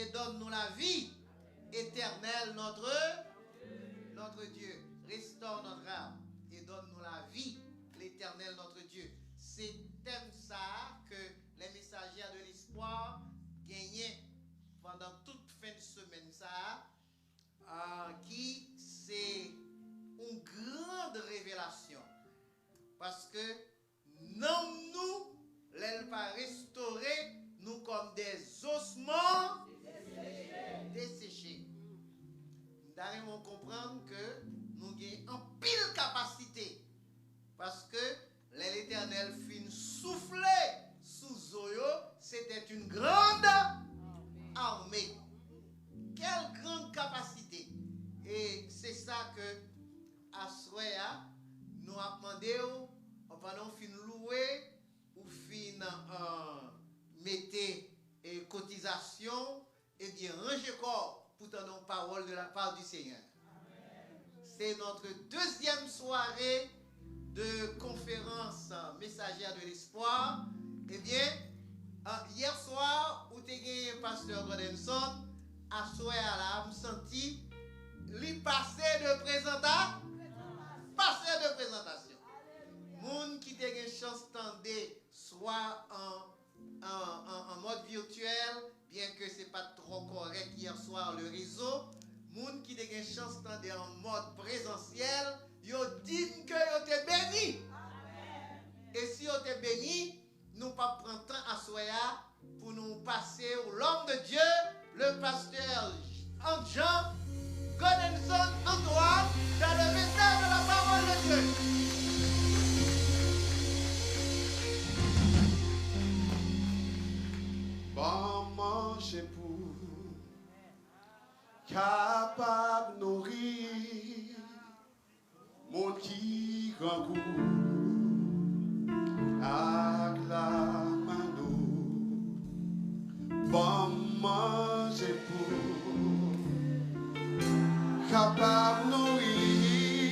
et donne-nous la vie éternelle, notre Dieu. Restaure notre âme et donne-nous la vie, l'éternel, notre Dieu. C'est thème ça que les messagères de l'espoir gagnaient pendant toute fin de semaine ça, qui c'est une grande révélation. Parce que non nous, l'elle pas restaurer nous comme des ossements desséchés. Nous devons comprendre que nous avons en pile capacité. Parce que l'Éternel fin soufflé sous Zoyo, c'était une grande armée. Quelle grande capacité. Et c'est ça que à Soya, nous avons demandé, pendant fin louer, ou fin mettez cotisation, et bien rangez corps pour tenir parole de la part du Seigneur. C'est notre deuxième soirée de conférence messagère de l'espoir. Eh bien, hier soir, où tu as gagné pasteur Godinson, à Soya là, me senti lui passer de présentation. Passer de présentation. Moun qui t'a une chance d'entendre soit en mode virtuel, bien que ce n'est pas trop correct hier soir le réseau. Moun qui t'a une chance d'entendre en mode présentiel, yo dit que yo t'es béni. Et si yo t'es béni, nous pas prendre temps à soya pour nous passer au l'homme de Dieu, le pasteur Jean Godinson Antoine, dans le message de la parole de Dieu. Bon manger pour capable nourrir mon qui grand goût à la mano. Bon manger pour capable nourrir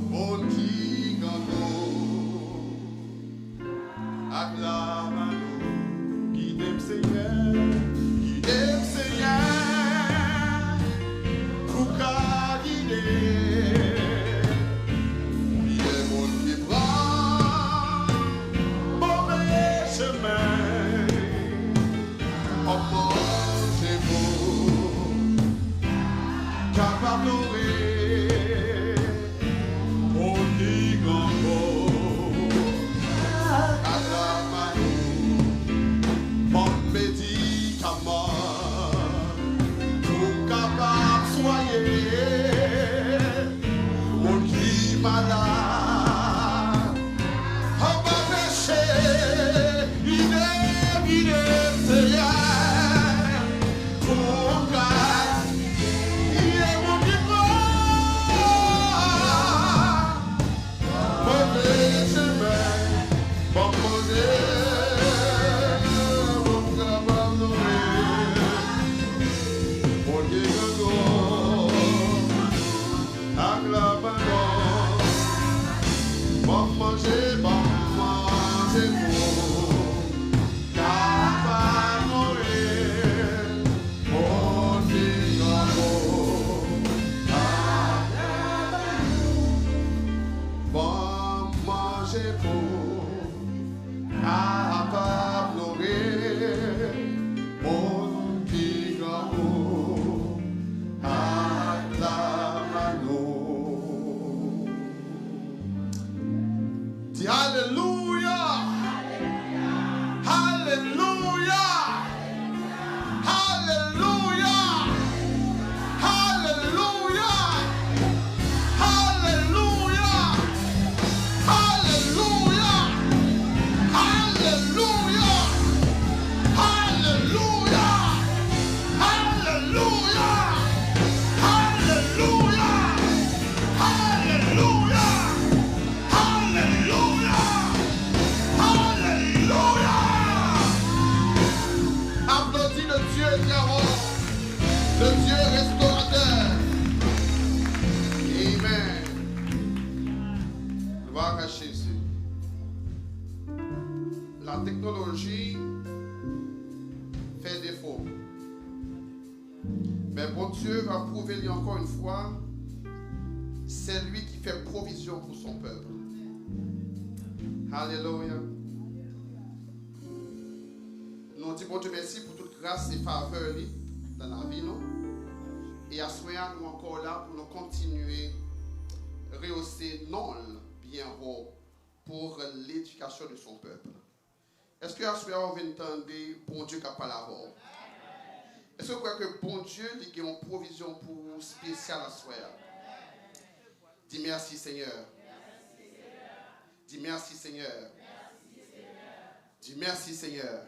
mon qui grand goût à la mano. Guide-moi Seigneur, guide-moi Seigneur, pour qu'à guider. Il est mon qui prend mauvais chemin. En mangez-vous, capable d'ouvrir mon qui grand goût à la mano. Mon médicament pour capable soigner mon qui malade. On va pécher, il est Seigneur. Pour qu'à il est mon qui prend mauvais chemin. Bon manger. Mais bon Dieu va prouver lui encore une fois, c'est lui qui fait provision pour son peuple. Alléluia. Nous disons bon Dieu merci pour toute grâce et faveur dans la vie. Nous. Et à ce moment nous encore là pour nous continuer à rehausser non bien haut pour l'éducation de son peuple. Est-ce que à ce moment on vient entendre bon Dieu qui a parlé avant? Est-ce que vous croyez que bon Dieu il a une provision pour spécial à ce moment? Dis merci Seigneur. Dis merci Seigneur. Dis merci Seigneur.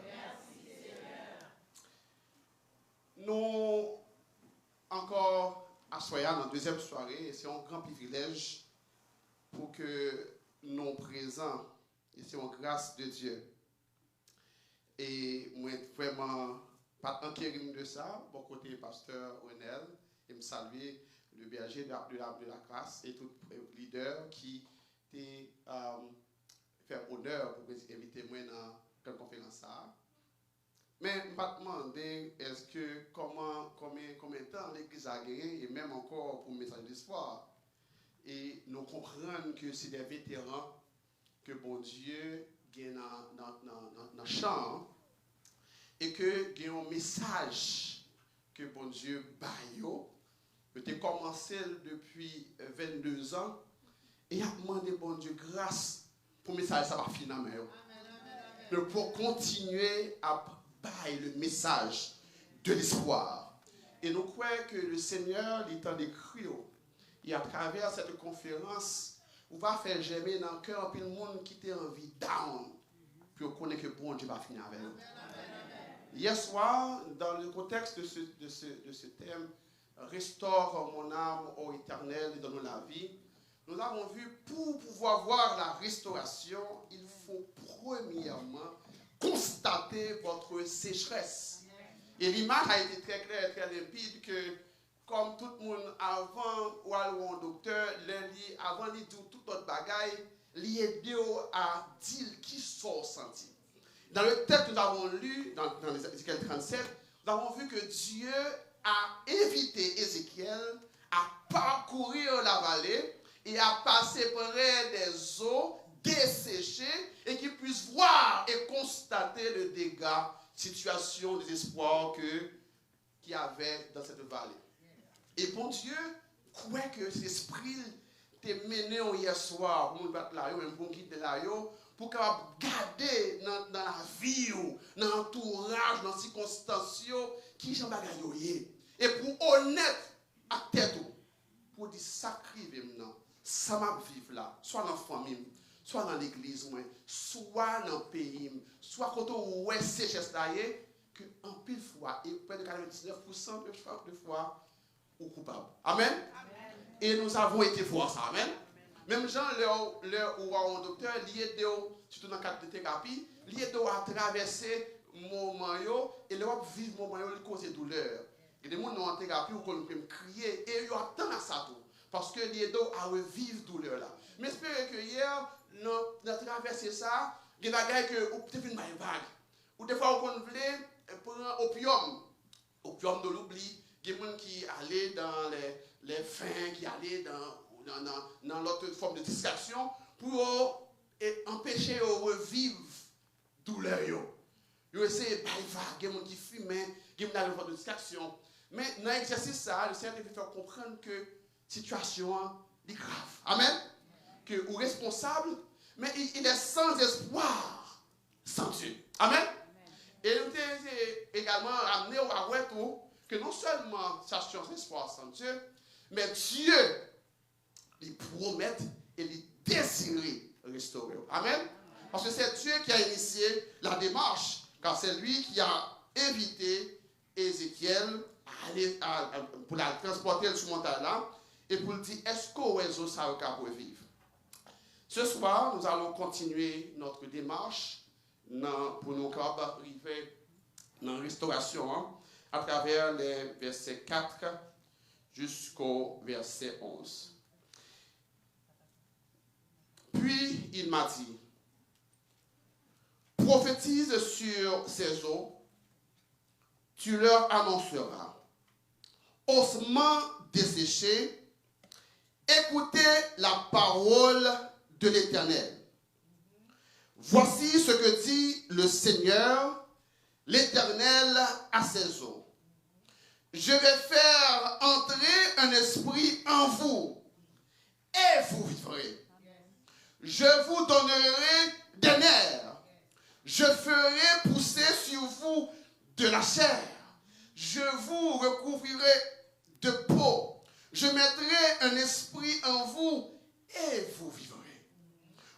Nous, encore à Soya, dans la deuxième soirée, et c'est un grand privilège pour que nous présents, et c'est une grâce de Dieu. Et moi, vraiment, pas inquiété de ça, bon côté pasteur Onel, et me saluer le berger de la grâce et tout leader qui fait honneur pour inviter moi dans la conférence. Mais je me demander, est-ce que combien de temps l'Église a gagné, et même encore pour le message d'espoir, et nous comprenons que c'est des vétérans que bon Dieu gagne dans le champ, et que il y a un message que bon Dieu baille. Tu as commencé depuis 22 ans, et a demandé bon Dieu grâce pour le message, ça va finir. Mais pour continuer à le message de l'espoir. Et nous croyons que le Seigneur, il est écrit, et à travers cette conférence, on va faire germer dans le cœur un monde qui était en vie down, puis on connaît que bon Dieu va finir avec nous. Hier soir, dans le contexte de ce thème, restaure mon âme au éternel et donne la vie, nous avons vu, pour pouvoir voir la restauration, il faut premièrement constater votre sécheresse. Et l'image a été très claire et très limpide que, comme tout le monde avant ou un docteur, avant de dire tout notre bagaille, l'aider à dire qui sont sentis. Dans le texte que nous avons lu, dans Ézéchiel 37, nous avons vu que Dieu a invité Ézéchiel à parcourir la vallée et à passer près des eaux desséchées et qu'il puisse voir et constater le dégât, situation, désespoir qu'il y avait dans cette vallée. Et bon Dieu, croit que l'esprit t'a mené hier soir, pour nous battre là, même pour guider là, pour garder dans la vie, dans l'entourage, dans les circonstances, qui j'en bagaille. Et pour honnête à tête, pour dire sacrifier maintenant, ça m'a vivre là, soit dans la famille, soit dans l'église, soit dans le pays, soit quand on est sécheresse là, que en pile fois, et près de 99% de fois, ou coupable. Amen. Amen. Et nous avons été voir ça. Amen. Même Jean, le ou un docteur, lié surtout dans le cadre de thérapie, lié à traverser moment et le vivre moment il cause douleur. Et des gens en thérapie ou qu'on peut crier et ils attendent à ça tout parce que lié à revivre douleur là. Mais j'espère que hier nous avons traversé ça, il y a des gens que ou peut-être une vague. Ou des fois on voulait prendre opium de l'oubli. Il y a des gens qui allaient dans les fins, qui allaient dans l'autre forme de distraction pour empêcher de revivre douleur. Ils essaient de vaguer, il y a des gens qui fument, il y a des gens dans de distraction. Mais dans l'exercice, le Seigneur veut faire comprendre que la situation est grave. Amen. Que vous êtes responsable, mais il est sans espoir, sans Dieu. Amen. Et nous avons également amené au tout que non seulement cherchons l'espoir sans Dieu, mais Dieu il promet et il désire restaurer. Amen. Parce que c'est Dieu qui a initié la démarche, car c'est lui qui a invité Ézéchiel à aller pour la transporter sur mon talent et pour lui dire est-ce qu'au réseau ça va vivre. Ce soir, nous allons continuer notre démarche pour nous arriver dans la restauration à travers les versets 4 jusqu'au verset 11. Puis il m'a dit, prophétise sur ces eaux, tu leur annonceras, ossements desséchés, écoutez la parole de l'Éternel. Voici ce que dit le Seigneur, l'Éternel à ses eaux. Je vais faire entrer un esprit en vous et vous vivrez. Je vous donnerai des nerfs. Je ferai pousser sur vous de la chair. Je vous recouvrirai de peau. Je mettrai un esprit en vous et vous vivrez.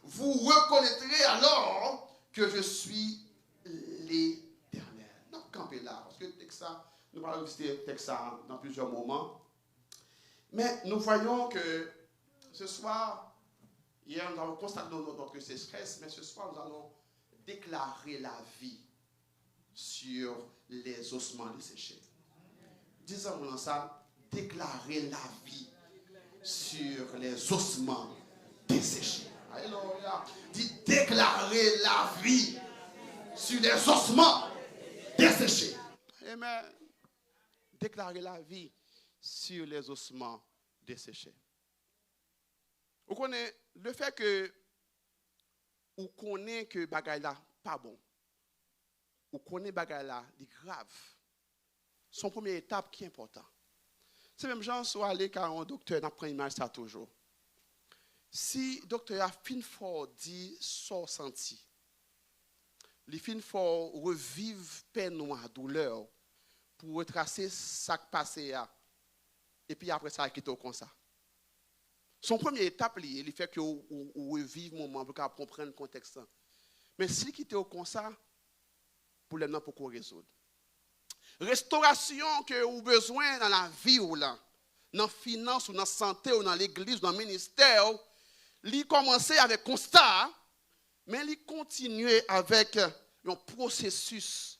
Vous reconnaîtrez alors que je suis l'Éternel. Nous campons là, parce que le texte, nous allons visiter le texte dans plusieurs moments. Mais nous voyons que ce soir, hier nous avons constaté notre sécheresse, mais ce soir nous allons déclarer la vie sur les ossements desséchés. Disons-nous ça, déclarer la vie sur les ossements desséchés. Alléluia. Dit déclarer la vie sur les ossements desséchés. Amen. Déclarer la vie sur les ossements desséchés. Vous connaissez le fait que vous connaissez que bagay là pas bon. Vous connaissez bagay là est grave. Son première étape qui est important. C'est même gens soit aller car un docteur n'a pris image ça toujours. Si docteur a fin fort dit son senti. Les fin fort revivre peine ou douleur pour retracer ça qui passé et puis après ça quitter comme ça. Son première étape il fait que vous revivre moment pour comprendre le contexte. Mais si quitter comme ça pour les non pour qu'on résoudre. Restauration que vous avez besoin dans la vie ou là, dans la finance ou dans la santé ou dans l'église ou dans le ministère, il commence avec constat, mais il continue avec un processus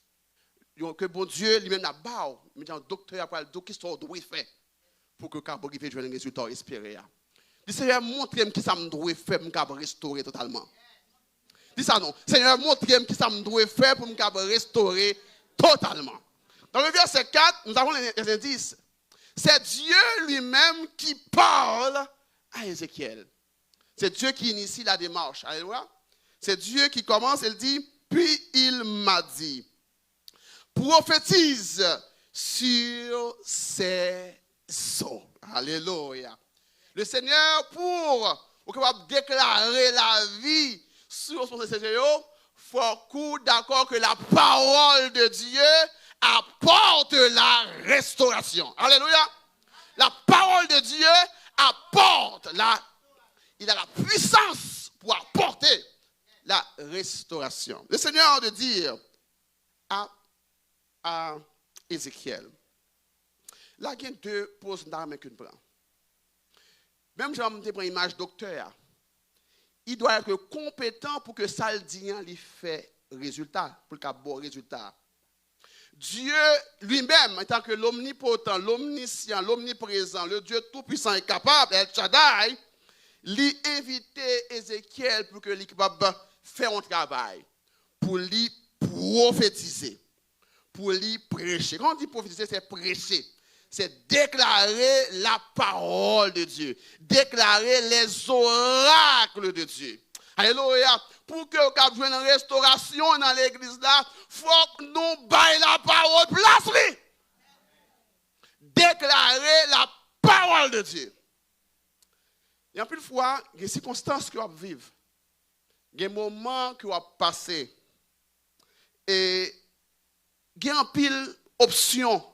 que bon Dieu lui-même a bas, mais un docteur après le qui sont doit faire pour que capable arriver jouer un résultat espéré. Dis Seigneur montre-moi qui ça me doit faire pour me restaurer totalement. Dis ça non, Seigneur montre-moi qui ça me doit faire pour me restaurer totalement. Dans le verset 4, nous avons les indices. C'est Dieu lui-même qui parle à Ézéchiel. C'est Dieu qui initie la démarche. Alléluia. C'est Dieu qui commence, il dit, puis il m'a dit, prophétise sur ces eaux. Alléluia. Le Seigneur, pour déclarer la vie sur ces eaux, faut d'accord que la parole de Dieu apporte la restauration. Alléluia. La parole de Dieu apporte il a la puissance pour apporter la restauration. Le Seigneur de dire à Ézéchiel, là il y a deux poses d'armes qu'une prend. Même si on prend image docteur, il doit être compétent pour que ça le dit lui fait résultat, pour qu'il ait bon résultat. Dieu lui-même, en tant que l'omnipotent, l'omniscient, l'omniprésent, le Dieu tout-puissant et capable, El Shaddai, lui invité Ézéchiel pour que l'équipe fasse un travail, pour lui prophétiser, pour lui prêcher. Quand on dit prophétiser, c'est prêcher. C'est déclarer la parole de Dieu, déclarer les oracles de Dieu. Alléluia. Pour que nous ayons une restauration dans l'église là, il faut que nous baillons la parole place. Déclarer la parole de Dieu. Il y a plus de fois, il y a des circonstances que vous vivez. Il y a des moments que vous passez. Et il y a une pile d'options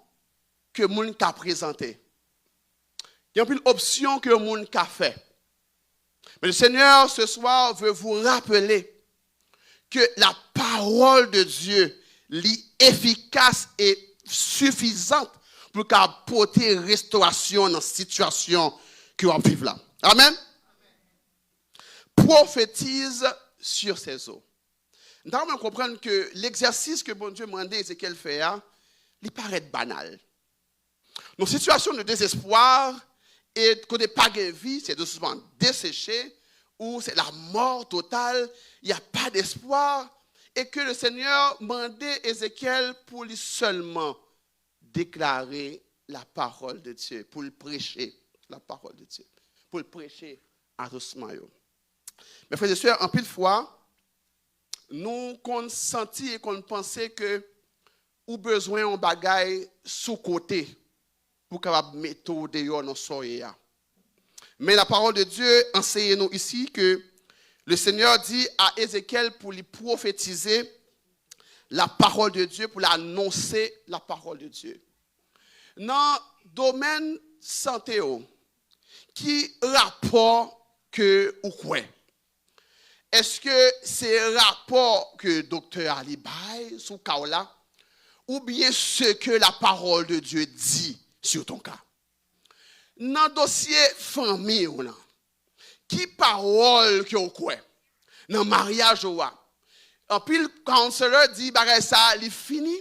que le monde a présentées. Il y a une pile d'options que le monde a fait. Mais le Seigneur, ce soir, veut vous rappeler que la parole de Dieu est efficace et suffisante pour apporter restauration dans la situation que vous vivez là. Amen. Prophétise sur ces eaux. Nous devons comprendre que l'exercice que bon Dieu m'a demandé et qu'elle fait, il paraît banal. Nos situations de désespoir et qu'on n'ait pas de vie, c'est doucement desséché, ou c'est la mort totale, il n'y a pas d'espoir, et que le Seigneur demandait Ézéchiel pour lui seulement déclarer la parole de Dieu, pour le prêcher la parole de Dieu, pour le prêcher à tous. Mes frères et sœurs, en pile fois, nous qu'on sentit et qu'on pensait que ou besoin un bagage sous côté pour capable mettre dehors dans soleil. Mais la parole de Dieu enseigne nous ici que le Seigneur dit à Ézéchiel pour lui prophétiser la parole de Dieu, pour l'annoncer la parole de Dieu. Dans le domaine santé, qui rapport que ou quoi? Est-ce que c'est rapport que docteur Ali baille sous Kaola ou bien ce que la parole de Dieu dit sur ton cas? Dans le dossier famille, qui parole que ou quoi? Dans le mariage, en pile counselor dit bagay ça il fini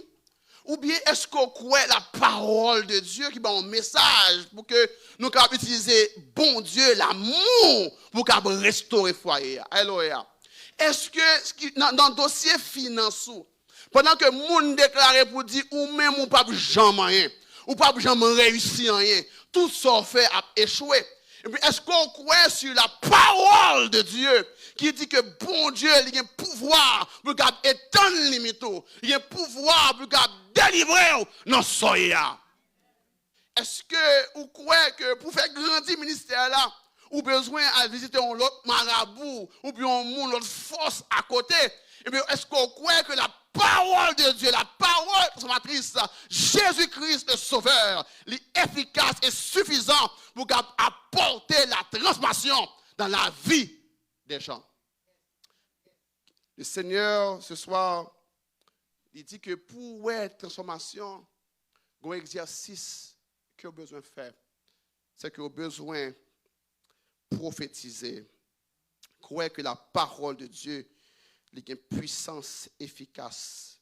ou bien est-ce qu'on croit la parole de Dieu qui a un message pour que nous puissions utiliser bon Dieu l'amour pour qu'on restaurer foyer. Alléluia. Est-ce que dans le dossier financier pendant que monde déclare pour dire ou même ou pas jamais rien ou pas jamais réussir rien tout ça fait a échoué. Et puis est-ce qu'on croit sur la parole de Dieu qui dit que bon Dieu il a un pouvoir pour étendre les limites, il a un pouvoir pour délivrer nos soya. Est-ce que vous croyez que pour faire grandir le ministère là, ou besoin de visiter un autre marabout ou bien un autre force à côté? Et bien est-ce qu'on croit que la parole de Dieu, la parole transformatrice, Jésus-Christ le Sauveur, est efficace et suffisant pour apporter la transformation dans la vie des gens? Le Seigneur, ce soir, il dit que pour être transformation, il y a un exercice que vous avez besoin de faire. C'est que vous avez besoin de prophétiser. Croire que la parole de Dieu a une puissance efficace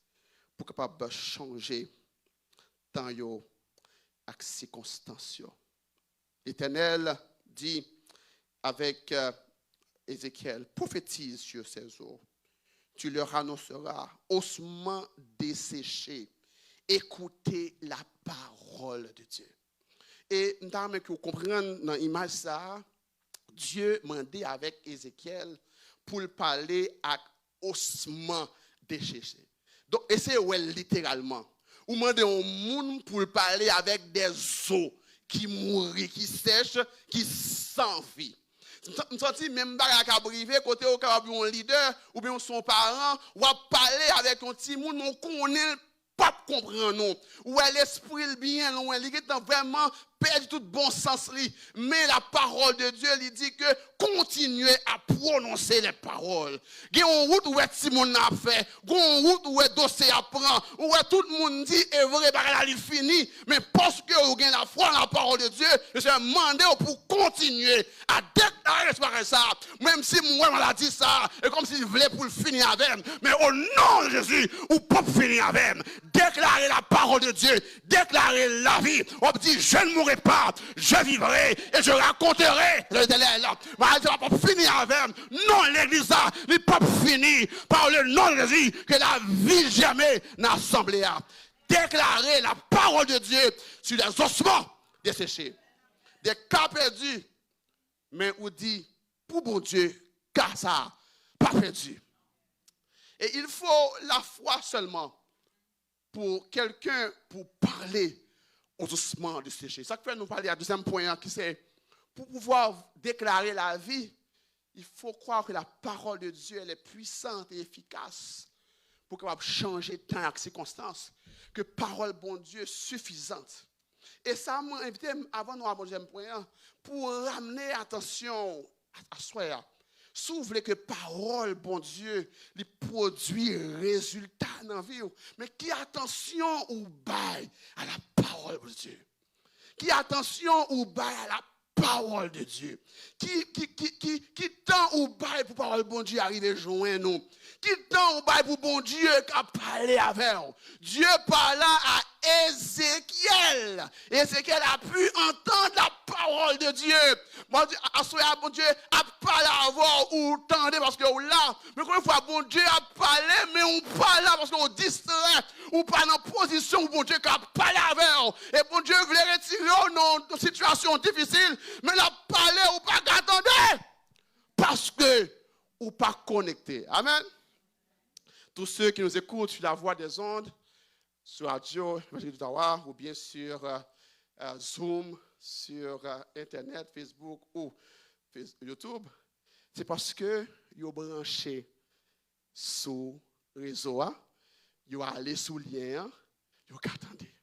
pour capable changer dans les circonstances. L'Éternel dit avec Ézéchiel, prophétise sur ces eaux. Tu leur annonceras, ossements desséchés, écoutez la parole de Dieu. Et nous avons que vous compreniez dans l'image ça, Dieu m'a dit avec Ézéchiel pour parler à ossements desséchés. Donc, et c'est littéralement. Vous demandez au monde pour parler avec des os qui mourent, qui sèchent, qui s'enfuient. Nous senti même bagarre à briver côté au cas un leader ou bien son parent ou à parler avec un petit monde on connaît pas comprendre non ou l'esprit bien loin il est vraiment perdu tout bon sens mais la parole de Dieu lui dit que continuez à prononcer les paroles. Il y a une route où petit monde a fait, il y a une route où dossier apprend, où tout le monde dit est vrai bagarre il fini mais parce que vous avez la foi dans la parole de Dieu, je suis demandé pour continuer à déclarer ça même si moi on l'a dit ça et comme s'il voulait pour le finir avec mais au nom de Jésus ou pas finir avec déclarer la parole de Dieu, déclarer la vie. On dit je ne mourrai pas, je vivrai et je raconterai le délai là. Mais je ne vais pas finir avec. Non, l'église n'est pas finie par le nom de Jésus que la vie jamais n'a semblé à. Déclarer la parole de Dieu sur les ossements desséchés. Des cas perdus. Mais on dit, pour bon Dieu, car ça, pas perdu. Et il faut la foi seulement pour quelqu'un pour parler aux ossements desséchés. Ça fait nous parler à deuxième point qui c'est pour pouvoir déclarer la vie, il faut croire que la parole de Dieu elle est puissante et efficace pour capable changer temps et circonstances. Que parole bon Dieu suffisante. Et ça m'a invité avant nous à mon deuxième point pour ramener attention à soi. Si vous voulez que parole, bon Dieu, les produit résultat dans la vie, mais qui attention ou bail à la parole de Dieu. Qui attention ou bail à la parole de Dieu. Qui temps ou bail pour parole bon Dieu arriver joindre nous. Qui temps ou bail pour bon Dieu qui a parlé avec nous. Dieu parla à Ézéchiel. Ézéchiel a pu entendre la parole de Dieu. Bon Dieu, bon Dieu a parlé avant ou tendez parce que là, mais combien de fois bon Dieu a parlé, mais on parle là parce qu'on distrait, ou pas dans position où bon Dieu a parlé avec. Et bon Dieu voulait retirer dans une situation difficile, mais la parlé ou pas attendez. Parce que ou pas connecté. Amen. Tous ceux qui nous écoutent sur la voix des ondes, sur radio, ou bien sur Zoom, sur Internet, Facebook ou YouTube, c'est parce que ils ont branché sur le réseau, ils ont allé sous le lien, ils ont attendu.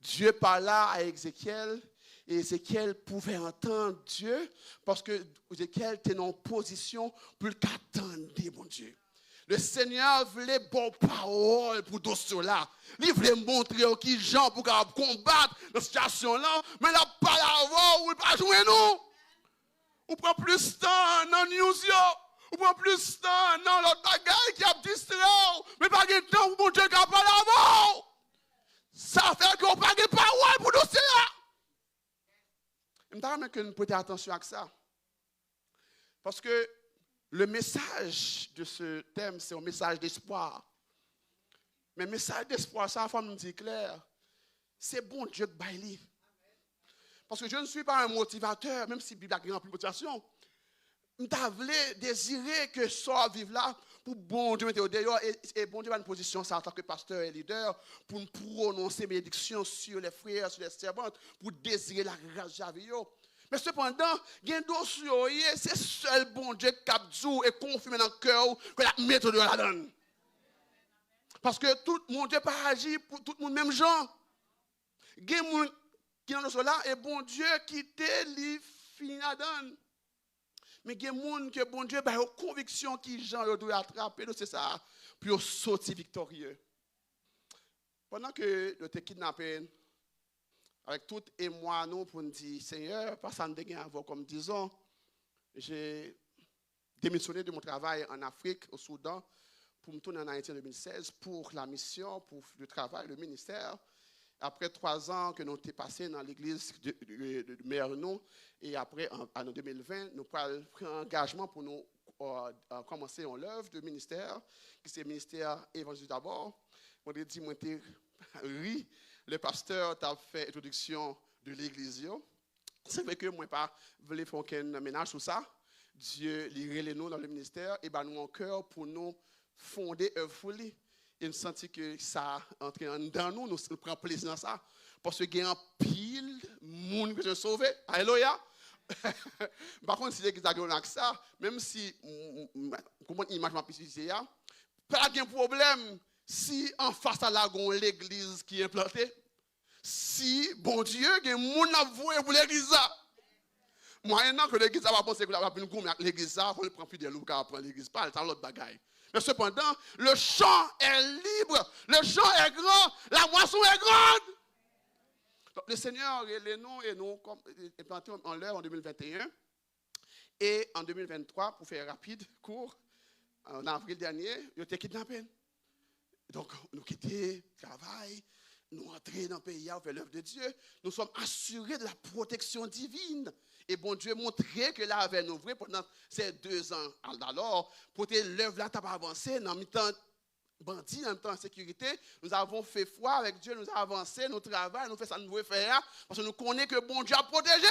Dieu parla à Ézéchiel, et Ézéchiel pouvait entendre Dieu parce que Ézéchiel était en position pour attendre, mon Dieu. Le Seigneur voulait bonne parole pour tous ceux-là. Il voulait montrer qui gens pour combattre dans cette situation-là, mais la parole avant, ou il pas jouer nous. On prend plus de temps dans les news, on prend plus de temps dans l'autre bagaille qui a distrait, mais pas de temps pour mon Dieu qui a parlé avant. Ça fait qu'on n'a pas de parole pour nous ceux-là. Je me demande que nous prêtons attention à ça. Parce que le message de ce thème, c'est un message d'espoir. Mais le message d'espoir, ça, la femme me dit clair, c'est bon Dieu qui baille. Parce que je ne suis pas un motivateur, même si la Bible a une motivation. Je voulais désirer que ça vive là, pour bon Dieu mettre au dehors, et bon Dieu a une position, ça, en tant que pasteur et leader, pour nous prononcer bénédiction sur les frères, sur les servantes, pour désirer la grâce de vie. Mais cependant, il y a un dossier, c'est seul bon Dieu qui a dit et confirmé dans le cœur que la méthode de la donne. Parce que tout le monde n'est pas agi pour tout le monde, même gens. Il y a des gens qui sont dans cela et bon Dieu qui te li fin la donne. Mais il y a des gens que bon Dieu a une conviction qui gens doivent attraper, c'est ça, pour sortir victorieux. Pendant que nous te kidnappé, avec tout et moi, nous, pour nous dire, Seigneur, pas ça ne avant comme 10 ans, j'ai démissionné de mon travail en Afrique, au Soudan, pour me tourner en Haïti en 2016, pour la mission, pour le travail, le ministère. Après 3 ans que nous avons passé dans l'église de Mernon, et après, en 2020, nous avons pris un engagement pour nous commencer en l'œuvre de ministère, qui c'est le ministère évangélique d'abord. On a dit, moi, oui, le pasteur t'a fait introduction de l'église. C'est vrai que moi, pas voulu faire aucun ménage sur ça. Dieu lirait nous dans le ministère et ben nous en cœur pour nous fonder œuvre folie. Et nous sentons que ça entre dans nous, nous prenons plaisir dans ça. Parce qu'il y a un pile de monde que je sauvé. Alléluia. Par contre, si l'église a ça, même si, comment l'image m'a pisé, pas de problème si en face à l'église qui est implantée. Si, bon Dieu, il y a des gens qui ont voué pour l'église. Moyennant que l'église va penser que l'église va prendre plus de loups qu'à prendre l'église. Pas le temps l'autre bagaille. Mais cependant, le champ est libre, le champ est grand, la moisson est grande. Donc, le Seigneur les nous et nous implantés en l'heure en 2021 et en 2023, pour faire rapide, court, en avril dernier, il a été kidnappé. Donc, nous quittons le travail, nous entrons dans le pays, on fait l'œuvre de Dieu, nous sommes assurés de la protection divine. Et bon Dieu montrait que là, avait nous vrai pendant ces 2 ans. Alors, pour que l'œuvre là n'a pas avancé, dans le temps bandit, en même temps sécurité, nous avons fait foi avec Dieu, nous avons avancé, nous travaillons, nous faisons ça, nous devons faire, parce que nous connaissons que bon Dieu a protégé.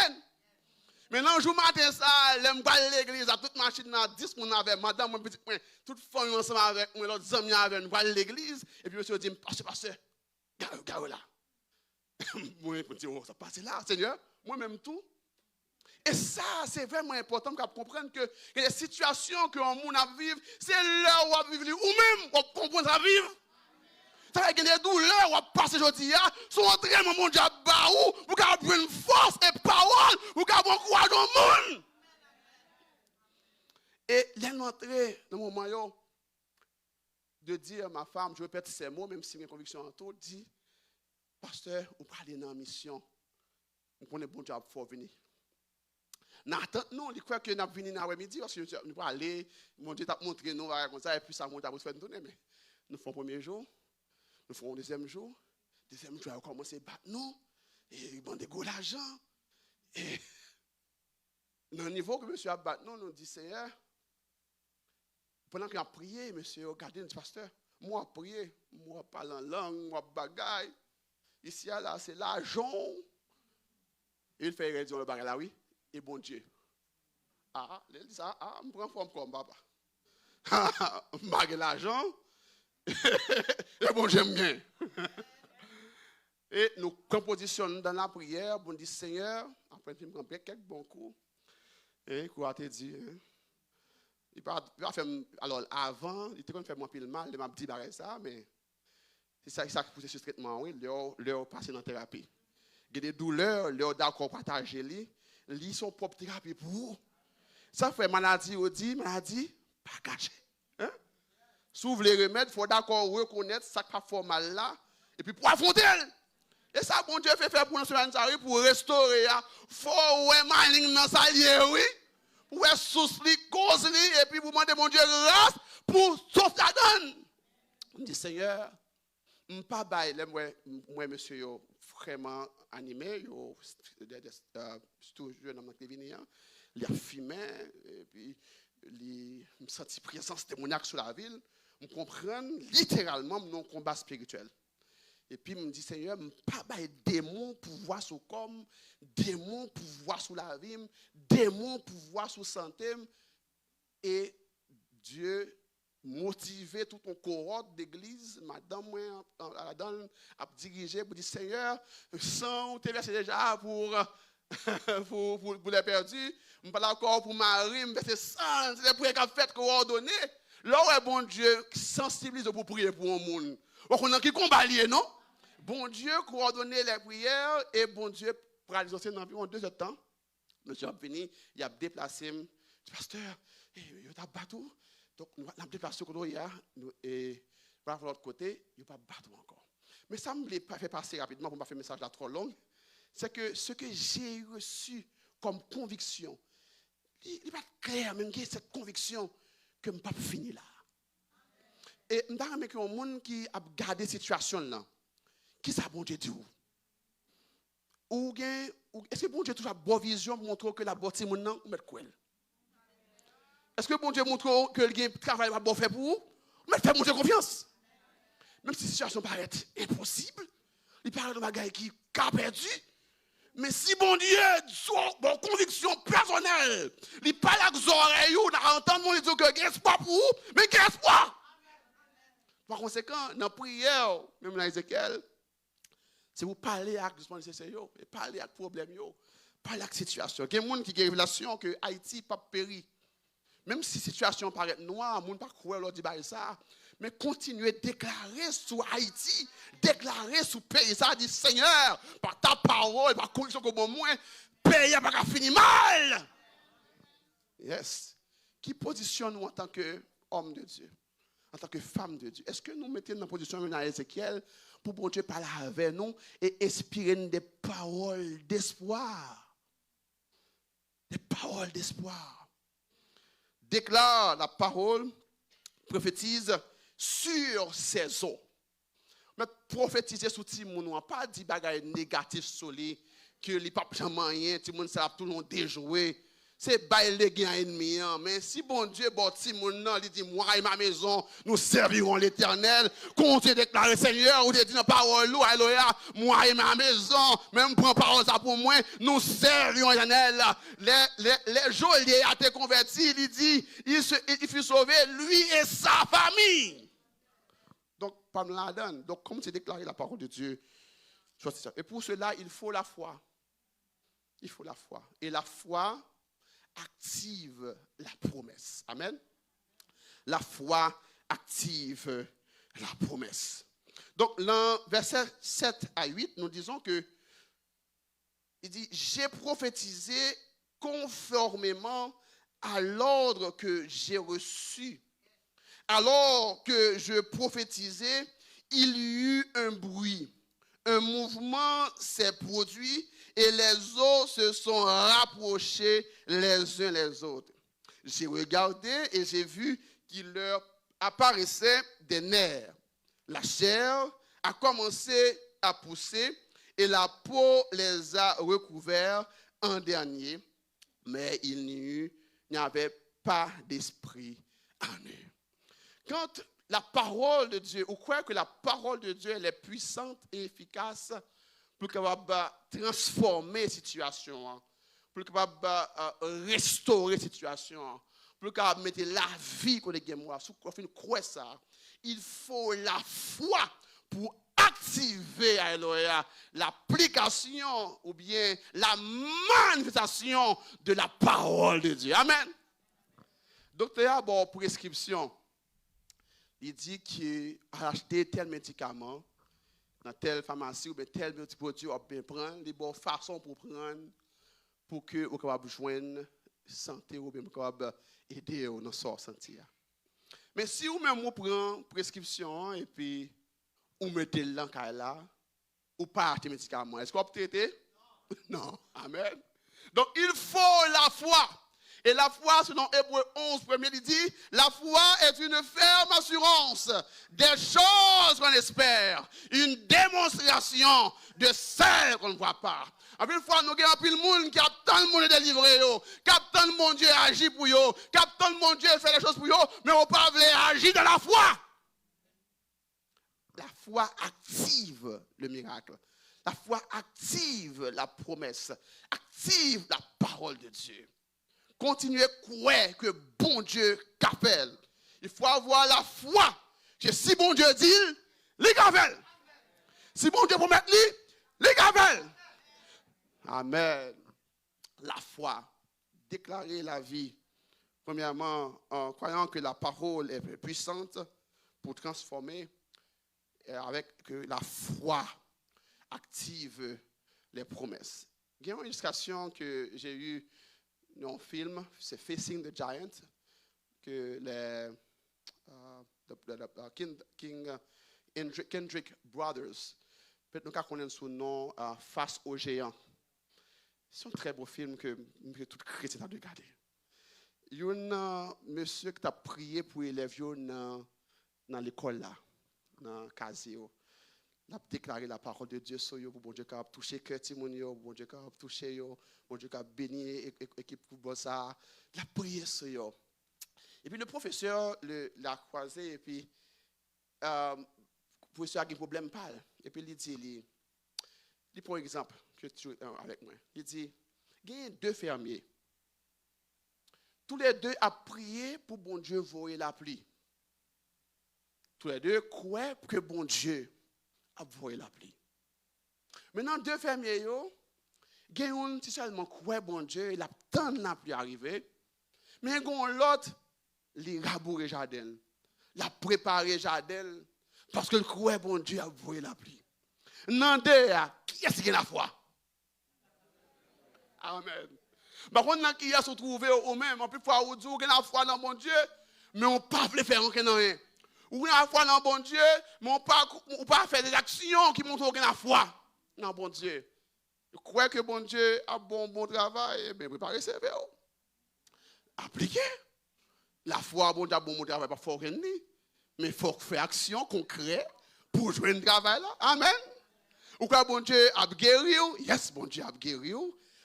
Maintenant, un jour matin, ça, l'aime pas l'église, à toute machine, 10 mon avec madame, mon petit point, toute famille ensemble avec moi, l'autre amis avec nous, l'église, et puis monsieur dit, pasteur, gars là. Moi, je dis, ça passe là, Seigneur, moi-même tout. Et ça, c'est vraiment important de comprendre que les situations que l'on a vivre, c'est là où on vivre, ou même on comprend ça vivre. Ça veut dire que les douleurs qu'on passe aujourd'hui sont entraînements mon Dieu baou pour qu'on prenne force et parole pour qu'on encourage le monde. Et l'entrée dans mon moment de dire à ma femme, je répète ces mots, même si mes convictions en tout, dit, pasteur, on parle dans la mission. On connaît bon Dieu pour venir. Nathan, non, il croit que nous avons venu dans l'après-midi parce que nous pouvons aller, mon Dieu t'a montré nous comme ça, et puis ça monte à vous faire tourner. Mais nous faisons le premier jour, nous ferons le deuxième jour, Deuxième jour, il a commencé à battre nous. Et il m'a demandé l'argent. Et dans le niveau que monsieur a battu nous, nous dit Seigneur, pendant qu'il a prié, monsieur a regardé, il dit pasteur, moi prier, moi parle en langue, moi bagaille. Ici, là, c'est l'argent. Et il fait réduire le bagage là, oui. Et bon Dieu. Ah, il dit ça, ah, je prends forme comme papa. Je bague l'argent. Et bon, j'aime bien. Et nous compositionnons dans la prière, on dit Seigneur, après nous prend quelques bons coups. Et quoi te dit, hein? Il va faire, alors avant, il était comme fait moins pile mal, il m'a dit ça, mais c'est ça qui pousse ce traitement, oui, leur passer dans la thérapie. Il y a des douleurs, leur d'accord partager li son propre thérapie pour vous. Ça fait maladie, on dit, maladie, pas caché. Hein? S'ouvre les remèdes, il faut d'accord reconnaître ça qui fait mal là, et puis pour affronter. Et ça, bon Dieu fait faire pour nous pour restaurer. Il faut ouais malign dans sa lié, oui. Pour sous li, cause li, et puis pour demander mon Dieu grâce pour sauver la donne. On dit Seigneur, je ne pas bailler, moi monsieur yo vraiment animé, yo toujours dans notre vie, il a fumé, et puis il me senti présence démoniaque sur la ville. Je comprends littéralement mon combat spirituel. Et puis, je me dis, Seigneur, je ne pas bailler démon pouvoir sur comme, démon pouvoir sur la vie, démon pouvoir sur santé. Et Dieu motiver tout ton cohorte d'église, madame, moi, a dirigé pour dire, Seigneur, sans te verser déjà pour les perdus, je ne parle pas encore pour Marie, mais c'est ça, c'est les prières qu'a fait, coordonnées. Là où est bon Dieu sensibilise pour prier pour un monde. On a qui combat lié, non? Bon Dieu coordonner les prières et bon Dieu pour réaliser dans environ 2 heures de temps. Monsieur a venu, il a déplacé, pasteur, il a battu. Donc, nous avons déplacé et par l'autre côté, il n'a pas battu encore. Mais ça me fait passer rapidement pour ne pas faire un message là trop long. C'est que ce que j'ai reçu comme conviction, il n'est pas clair, même cette conviction que je ne peux pas finir là. Et je me dis que un monde qui a gardé cette situation là, qui ça bon Dieu dit ou est-ce que bon Dieu toujours a bonne vision pour montrer que la bonne monde non ou mettre quoi? Est-ce que bon Dieu montre que le travail va bon faire pour vous? Mais faites mon Dieu confiance. Même si la situation paraît impossible, il parle de bagaille qui a perdu. Mais si bon Dieu, bon conviction personnelle, il parle avec les oreilles, on a entendu mon Dieu que qu'est-ce pas pour vous, mais qu'est-ce pas? Par conséquent, dans la prière, même dans Ézéchiel, c'est vous parler avec les nécessaires, parler avec les problèmes, parler avec la situation. Il y a des gens qui ont une révélation que Haïti n'a pas péri. Même si la situation paraît noire, les gens ne pas croire leur dit ça. Mais continuez à déclarer sur Haïti, déclarer sur le pays. Ça dit Seigneur, par ta parole, par la conviction que moi, le pays n'a pas fini mal. Yes. Qui positionne nous en tant qu'homme de Dieu, en tant que femme de Dieu? Est-ce que nous mettons dans la position de Ézéchiel pour bon Dieu parler avec nous et inspirer des paroles d'espoir? Des paroles d'espoir. Déclare la parole, prophétise sur ces eaux. Mais prophétiser sur tout le monde, pas dit bagaille négatif sur lui, que les papes jamais rien, tout le monde ça tout le monde déjouer. C'est bail les gains ennemis. Mais si bon Dieu, bon tout le monde, il dit moi et ma maison, nous servirons l'Éternel. Comptez déclarer Seigneur, ou dit dans parole, alléluia, moi et ma maison, même prends parole ça pour moi, nous servirons l'Éternel. Les geôliers a été convertis, il dit, il fut sauvé, lui et sa famille. Donc, pas me la donne. Donc, comme c'est déclaré la parole de Dieu, et pour cela, il faut la foi. Il faut la foi. Et la foi active la promesse. Amen. La foi active la promesse. Donc, dans versets 7 à 8, nous disons que il dit, j'ai prophétisé conformément à l'ordre que j'ai reçu. Alors que je prophétisais, il y eut un bruit. Un mouvement s'est produit et les eaux se sont rapprochées les uns les autres. J'ai regardé et j'ai vu qu'il leur apparaissait des nerfs. La chair a commencé a poussé et la peau les a recouverts en dernier, mais il n'y avait pas d'esprit en eux. Quand la parole de Dieu, ou quoi que la parole de Dieu elle est puissante et efficace pour capable transformer la situation, pour capable restaurer la situation, pour capable mettre la vie qu'on est moi, sous qu'on fait quoi ça, il faut la foi pour activer l'application ou bien la manifestation de la parole de Dieu. Amen. Docteur a bon prescription. Il dit qu'il a acheté tel médicament dans telle pharmacie ou bien tel produit, on peut prendre les bonnes façons pour prendre pour que vous puissiez joindre santé ou bien capable aider dans sa santé. Mais si vous même vous prenez prescription et puis vous mettez là, ou pas acheter médicament, est-ce que vous traitez? Non. Amen. Donc il faut la foi. Et la foi, selon Hébreux 11, premier, il dit, la foi est une ferme assurance des choses qu'on espère, une démonstration de celles qu'on ne voit pas. En plus, fois, nous avons plus de monde qui attend le monde délivré, qui attend le monde Dieu agir pour eux, qui attend le monde Dieu faire les choses pour eux, mais on ne peut pas agir dans la foi. La foi active le miracle. La foi active la promesse, active la parole de Dieu. Continuez à croire que bon Dieu qu'appelle. Il faut avoir la foi que si bon Dieu dit, les appelle. Si bon Dieu promet, les appelle. Amen. La foi. Déclarer la vie. Premièrement, en croyant que la parole est puissante pour transformer, et avec que la foi active les promesses. Il y a une illustration que j'ai eue dans un film, c'est Facing the Giant, que Kendrick Brothers, peut-être nous connaissons sous le nom Face aux géants. C'est un très beau film que tout chrétien a regardé. Il y a un monsieur qui a prié pour élèves dans l'école là, dans le Casio. Il a déclaré la parole de Dieu sur eux, pour bon Dieu capable toucher cœur Timonio, bon Dieu capable toucher eux, bon Dieu capable bénir l'équipe football ça. Il a prié sur eux. Et puis le professeur l'a croisé et puis le professeur a un problème pâle. Et puis il dit, pour exemple, que tu avec moi, il dit, il y a deux fermiers. Tous les deux ont prié pour bon Dieu voyer la pluie. Tous les deux croient que bon Dieu a voyer la pluie. Maintenant, deux fermiers, il y a un qui seulement croit bon Dieu, il attend la pluie arriver. Mais il y a l'autre, il a rabouré le jardin. Il a préparé le jardin parce qu'il croit bon Dieu a voyer la pluie. Non, qui est-ce qui a la foi? Amen. Par contre, qui a se trouvé au même, en plus, fois où on a la foi dans mon Dieu, mais on ne peut pas faire rien. Ou on a la foi dans bon Dieu, mais on ne peut pas faire des actions qui montrent qu'on a la foi dans bon Dieu. Je crois que bon Dieu a bon travail, mais préparer ses verres. Appliquer. La foi, bon Dieu a bon travail, pas fort rien, mais il faut faire action concrète pour jouer un travail là. Amen. Ou quoi bon Dieu a guéri, yes, bon Dieu a guéri.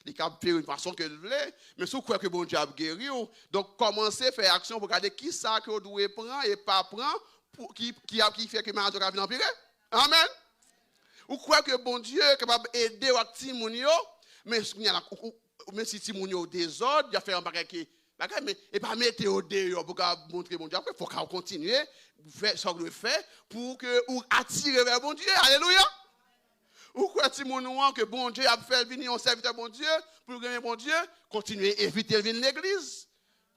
Il a fait une façon que vous voulez, mais si vous croyez que bon Dieu a guéri, donc commencez à faire action pour regarder qui ça que vous devez prendre et pas prendre, qui fait que ma vie empire. Amen. Vous croyez que bon Dieu est capable d'aider à Timonio, mais si Timonio désordre, il a fait un bagage qui. Mais et pas mettre au dehors pour montrer bon Dieu. Après, il faut qu'on continue, faire ce que vous faites pour que vous attirez vers bon Dieu. Alléluia. Ou quoi Timonio que bon Dieu a fait venir un serviteur bon Dieu pour gagner bon Dieu, continuez à éviter de venir à l'église.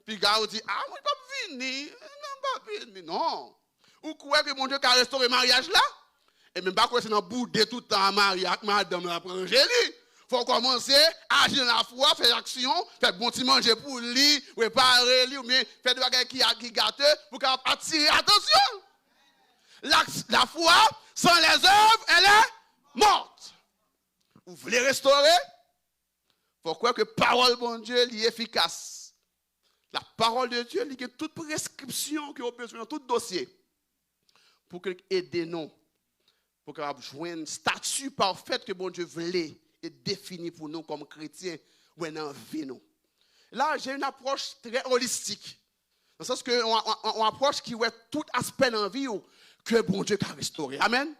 Puis le gars dit ah moi pas venir, non pas venir, non. Ou quoi que bon Dieu a restauré le mariage là, et même pas que c'est dans bouder tout le temps à mariage madame la Angélie. Faut commencer à agir dans la foi, faire action, faire bon petit manger pour lui, réparer lui ou bien faire des bagages qui gâtent pour attirer attention. La foi sans les œuvres, elle est morte. Vous voulez restaurer? Il faut croire que la parole de Dieu est efficace. La parole de Dieu est toute prescription que vous avez besoin dans tout dossier pour aider nous pour qu'on joindre un statut parfait que bon Dieu voulait et défini pour nous comme chrétiens ou dans vie nous. Là, j'ai une approche très holistique. Dans le sens que on approche qui voit tout aspect dans la vie que bon Dieu a restauré. Amen.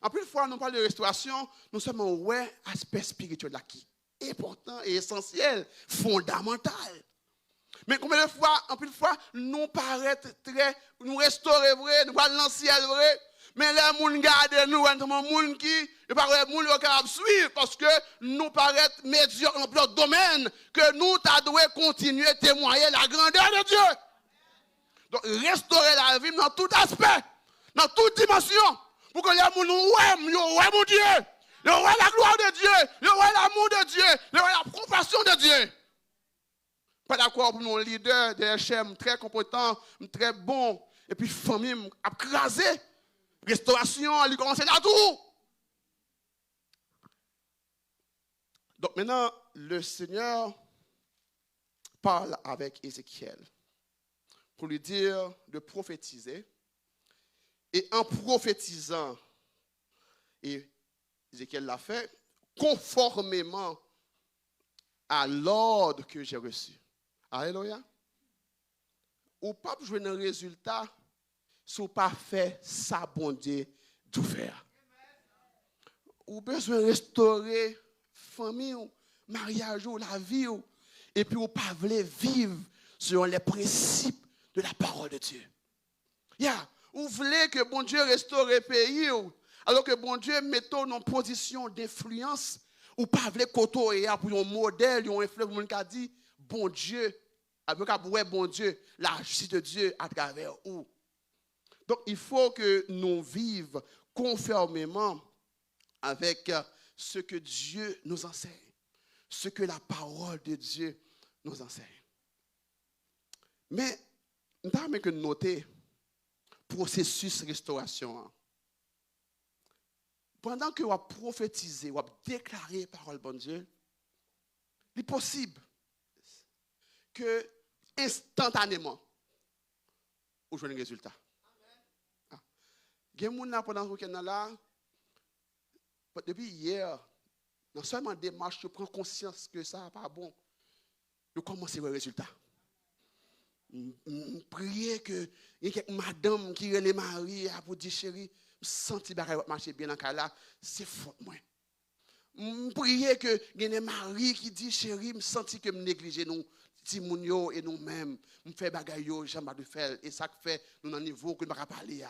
En plus de fois, nous parlons de restauration, nous sommes ouais aspect spirituel là qui est important et essentiel, fondamental. Mais combien de fois, en plus de fois, nous paraît très, nous restaurer vrai, nous parlons dans ciel vrai, mais les gens regardent nous, les gens qui, ne paraît pas capable de suivre parce que nous paraît médiocres dans plusieurs domaines, que nous devons continuer à témoigner la grandeur de Dieu. Donc, restaurer la vie dans tout aspect, dans toute dimension, pour que les gens voient mon Dieu, ils voient la gloire de Dieu, ils voient l'amour de Dieu, ils voient la compassion de Dieu. Pas d'accord pour nos leaders, des chefs très compétents, très bons, et puis famille a crasé, restauration, elle commence là tout. Donc maintenant, le Seigneur parle avec Ézéchiel pour lui dire de prophétiser. Et en prophétisant, et Ézéchiel l'a fait, conformément à l'ordre que j'ai reçu. Alléluia. Ou pas jouer un résultat si vous pas fait ça, bon Dieu, tout faire. Ou besoin de restaurer famille, mariage, la vie, et puis vous pas voulez vivre selon les principes de la parole de Dieu. Vous voulez que bon Dieu restaure le pays, alors que bon Dieu mette en position d'influence, ou pas voulez côtoyer pour un modèle, un influence, mon cas dit, bon Dieu, avec bon Dieu, la justice de Dieu à travers vous. Donc, il faut que nous vivions conformément avec ce que Dieu nous enseigne, ce que la parole de Dieu nous enseigne. Mais, nous avons que noter processus restauration. Pendant que vous prophétisez, vous déclarez parole de bon Dieu, il est possible que instantanément, vous jouez un résultat. Il y a des gens pendant ce week-end là, depuis hier, non seulement démarche, je prends conscience que ça n'est pas bon, je commence à voir le résultat. Je prie que il y ait quelques madame qui est les maris pour dire chérie, je sens que ça marcher bien dans le cas là, c'est faute moi. Je prie que il y ait des maris qui disent chérie, je sens que je néglige nous. Si moun yo et nous-mêmes, nous faisons bagay yo, j'aime de faire, et ça fait nous dans niveau que nous ne pouvons pas parler.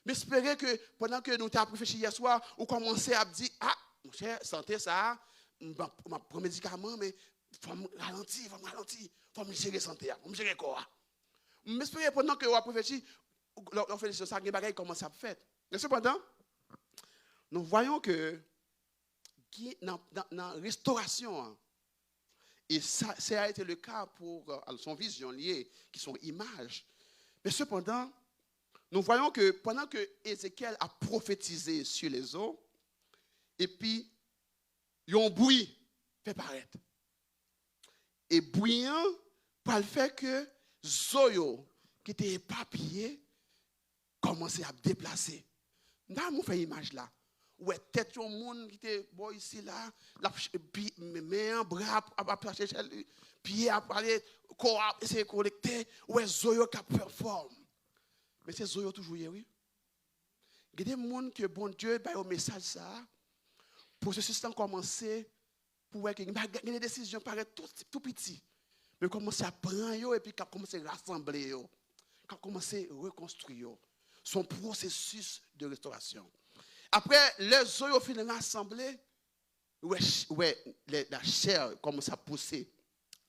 Mais espérez que pendant que nous avons réfléchi hier soir, vous commencez à dire, ah, mon cher, santé ça, je prends médicament, mais il faut me ralentir, il faut me gérer santé, il faut me gérer quoi. Mais espérez pendant que vous avez réfléchi, on fait ça, les bagailles commencent à faire. Mais cependant, nous voyons que dans la restauration, et ça a été le cas pour son vision liée, qui sont images. Mais cependant, nous voyons que pendant que Ézéchiel a prophétisé sur les eaux, et puis, il y a un bruit fait paraître. Et bruyant, par le fait que Zoyo, qui était éparpillé, commençait à déplacer. Nous avons fait l'image là. Ouais, tête de monde qui était bon ici là, mais un bras à placer chez lui, pied à parler, corps à essayer de collecter, ouais, Zoyo qui performe. Mais c'est Zoyo toujours, oui. Il y a des gens que bon Dieu a un message ça, pour ce système commencer, pour voir qu'il y a des décisions qui paraissent tout petites, mais commencer à prendre et puis commencer à rassembler, commencer à reconstruire son processus de restauration. Après, les Zoyo finissent rassemblés, la chair commence à pousser,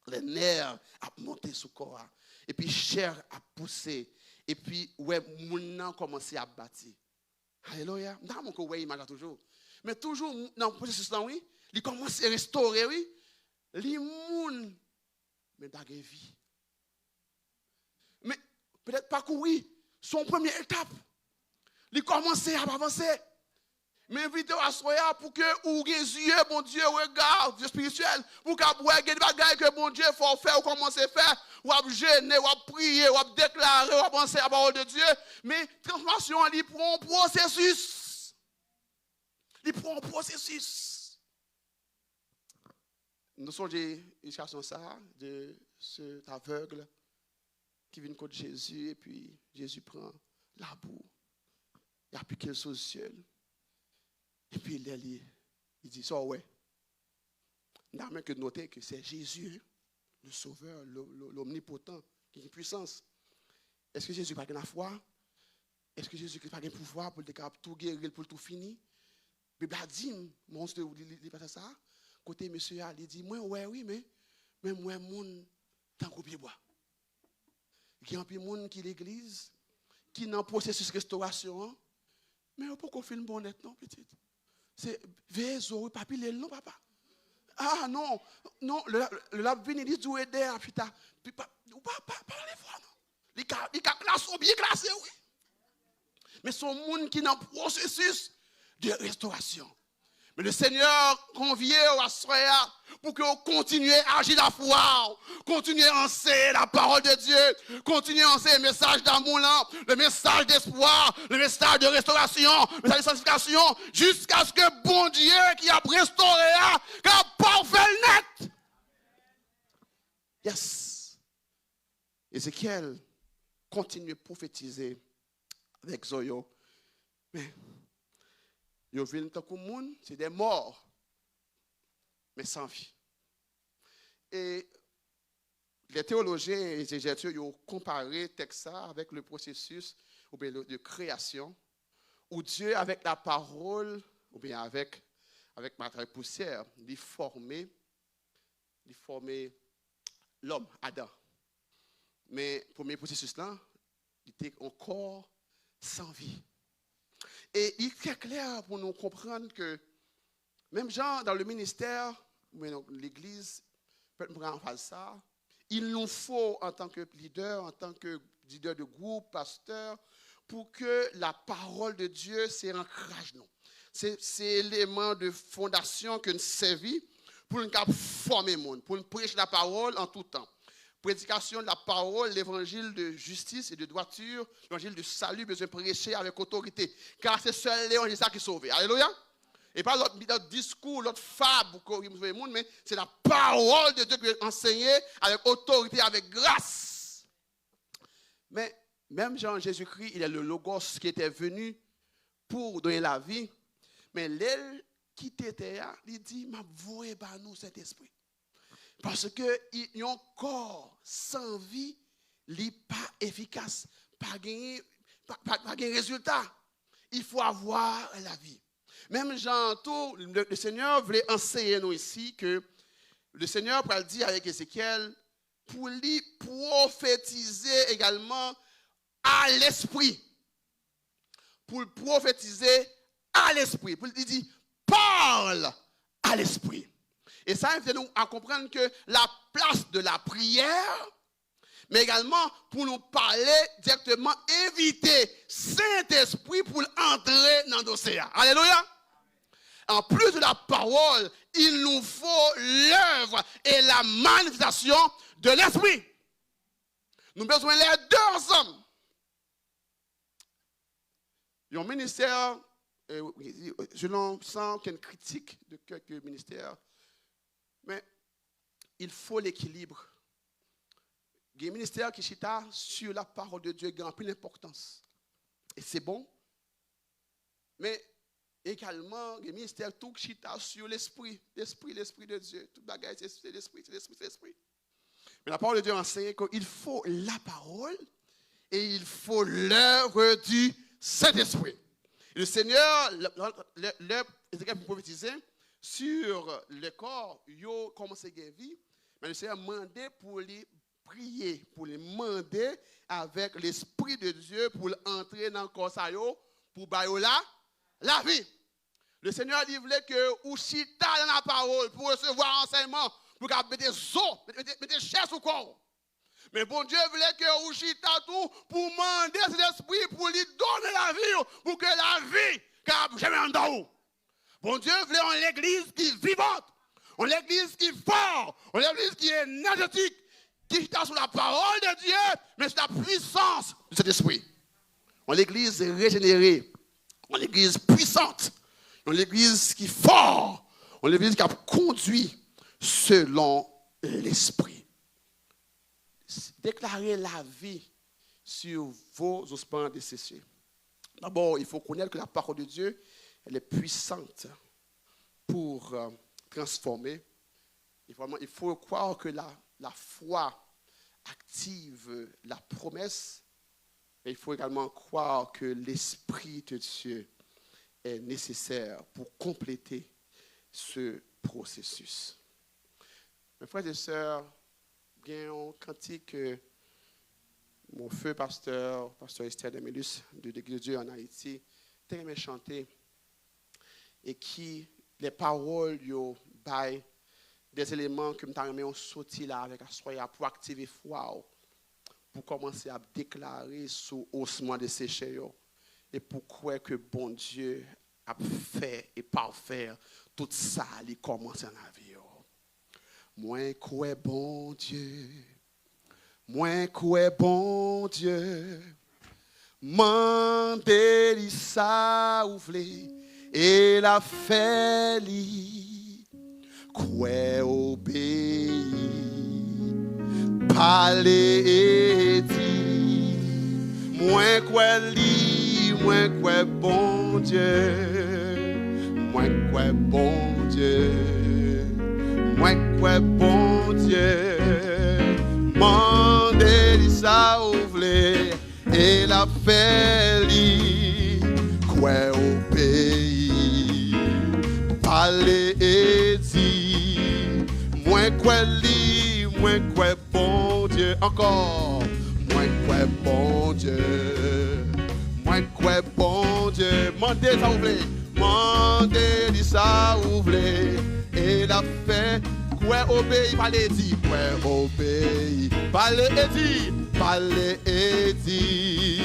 les nerfs à monter sous le corps, et puis chair à pousser, et puis moun commence à bâtir. Alléluia. Nous avons une image toujours. Mais toujours dans le processus là, oui, il commence à restaurer, oui, les moun, mais dans la vie. Mais peut-être pas courir, son première étape, il commence à avancer. Mais invitez à soya pour que ou les yeux, bon Dieu, regarde, Dieu spirituel, pour que vous ayez des bagages que bon Dieu faut faire, ou commencer à faire, ou à jeûner, ou à prier, ou à déclarer, ou à penser à la parole de Dieu. Mais transformation, il prend un processus. il prend un processus. Nous sommes l'illustration ça de cet aveugle qui vient contre Jésus et puis Jésus prend la boue, il appuie quelque chose sur le ciel et puis il dit ça ouais. On a même que noter que c'est Jésus, le Sauveur, l'omnipotent, qui a une puissance. Est-ce que Jésus n'a pas de foi? Est-ce que Jésus n'a pas de pouvoir pour tout guérir, pour tout finir? La Bible a dit, monstre, il pas ça. Côté monsieur, il dit, moi, ouais, oui, mais moi, mon tant qu'au pied bois. Il y a un peu de monde qui l'église, qui est dans le processus de restauration. Mais pourquoi on fait une bonne net, non, petite? C'est veillez, papi, non, papa. Ah non, le lab vini dit où aider à putain. Puis pas les fois non. Les classes sont bien classés oui. Mais son monde qui est dans le processus de restauration. Mais le Seigneur convie à Soya pour que vous continuez à agir la foi, continuez à enseigner la parole de Dieu, continuez à enseigner le message d'amour, le message d'espoir, le message de restauration, le message de sanctification, jusqu'à ce que bon Dieu qui a restauré, qui a parfait net. Yes. Ézéchiel continue à prophétiser avec Zoyo. Mais ils viennent tant que monde, c'est des morts, mais sans vie. Et les théologiens et les exégètes ont comparé le texte avec le processus de création, où Dieu, avec la parole, ou bien avec matériel poussière, il formait l'homme, Adam. Mais le premier processus-là, il était encore sans vie. Et il est très clair pour nous comprendre que même gens dans le ministère, l'église, peut-être en phase ça, il nous faut en tant que leader, en tant que leader de groupe, pasteur, pour que la parole de Dieu, c'est ancrage nous. C'est l'élément de fondation que nous servons pour nous former le monde, pour nous prêcher la parole en tout temps. Prédication de la parole, l'évangile de justice et de droiture, l'évangile de salut, besoin de prêcher avec autorité. Car c'est seul l'évangile qui sauve. Alléluia. Et pas l'autre discours, l'autre fable, mais c'est la parole de Dieu qui est enseignée avec autorité, avec grâce. Mais même Jean Jésus-Christ, il est le Logos qui était venu pour donner la vie. Mais l'aile qui était là, il dit, ma voix par nous cet esprit. Parce que un corps sans vie, il n'est pas efficace, pas gagner résultat. Il faut avoir la vie. Même Jean, le Seigneur voulait enseigner nous ici que le Seigneur peut le dire avec Ézéchiel pour lui prophétiser également à l'esprit. Pour le prophétiser à l'esprit. Pour lui dire, parle à l'esprit. Et ça invite nous à comprendre que la place de la prière, mais également pour nous parler directement, inviter Saint-Esprit pour entrer dans l'océan. Alléluia. En plus de la parole, il nous faut l'œuvre et la manifestation de l'Esprit. Nous avons besoin les deux ensemble. Il y a un ministère, je ne sens qu'une critique de quelques ministères, mais il faut l'équilibre. Il y a un ministère qui chita sur la parole de Dieu, qui a plus d'importance. Et c'est bon. Mais également, il y a un ministère tout qui chita sur l'esprit de Dieu. Tout bagaille, c'est l'esprit. Mais la parole de Dieu enseigne qu'il faut la parole et il faut l'œuvre du Saint-Esprit. Le Seigneur, Ézéchiel pour prophétiser sur le corps, il a commencé à vie, mais le Seigneur a demandé pour les prier, pour les demander avec l'Esprit de Dieu pour entrer dans le corps, pour bailler la vie. Le Seigneur dit que ou chita dans la parole pour recevoir enseignement, pour mettre des os, mettre chair sur le corps. Mais bon Dieu voulait que ou chita tout pour demander cet esprit pour lui donner la vie, pour que la vie ne jamais en dehors. Bon Dieu voulait une église qui est vivante, une église qui est forte, une église qui est énergétique, qui est sur la parole de Dieu, mais sur la puissance de cet esprit. Une église régénérée, une église puissante, On l'église qui est fort. On l'église qui a conduit selon l'esprit. Déclarer la vie sur vos ossements desséchés. D'abord, il faut connaître que la parole de Dieu, elle est puissante pour transformer. Il faut croire que la foi active la promesse. Et il faut également croire que l'Esprit de Dieu est nécessaire pour compléter ce processus. Mes frères et sœurs, bien un cantique que mon feu pasteur Esther Demélus de l'Église de Dieu en Haïti, très aimé chanter, et qui, les paroles, yo, bail des éléments que nous sorti là avec la pour activer foi, pour commencer à déclarer sous osement de sécher et pour croire que bon Dieu a fait et parfait tout ça, il commence en la vie. Moi crois bon Dieu, moi crois bon Dieu, mandez ça ouvler et la fait li, crois obéir. Parler et dire, moi quoi li, moi quoi bon Dieu, moi quoi bon Dieu, moi quoi bon Dieu, mandez ça ouvler et la fait li, quoi obéir, parler et dire, moi quoi li, moi quoi bon Dieu, encore, moi quoi bon Dieu, moi quoi bon Dieu, mandez ça ouvler, mandez ça ouvler, et la fait, quoi obéir, parler dit, quoi obéir, parler et dit, parler et dit,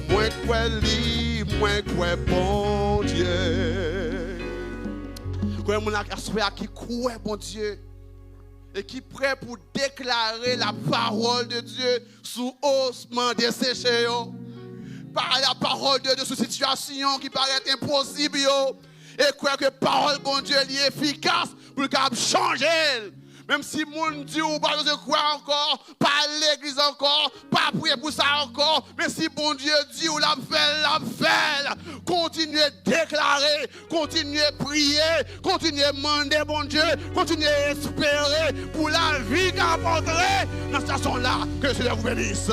moi quoi li, moi quoi bon Dieu, quoi mon acteur qui croit bon Dieu, et qui est prêt pour déclarer la parole de Dieu sous osement desséché. Par la parole de Dieu sous situation qui paraît impossible. Et croire que la parole de bon Dieu est efficace pour changer. Même si mon Dieu ou pas de croire encore, pas l'église encore, pas prier pour ça encore, mais si bon Dieu dit ou la fait, continuez à déclarer, continuez à prier, continuez à demander bon Dieu, continuez à espérer pour la vie qu'apporterait dans cette station-là, que le Seigneur vous bénisse.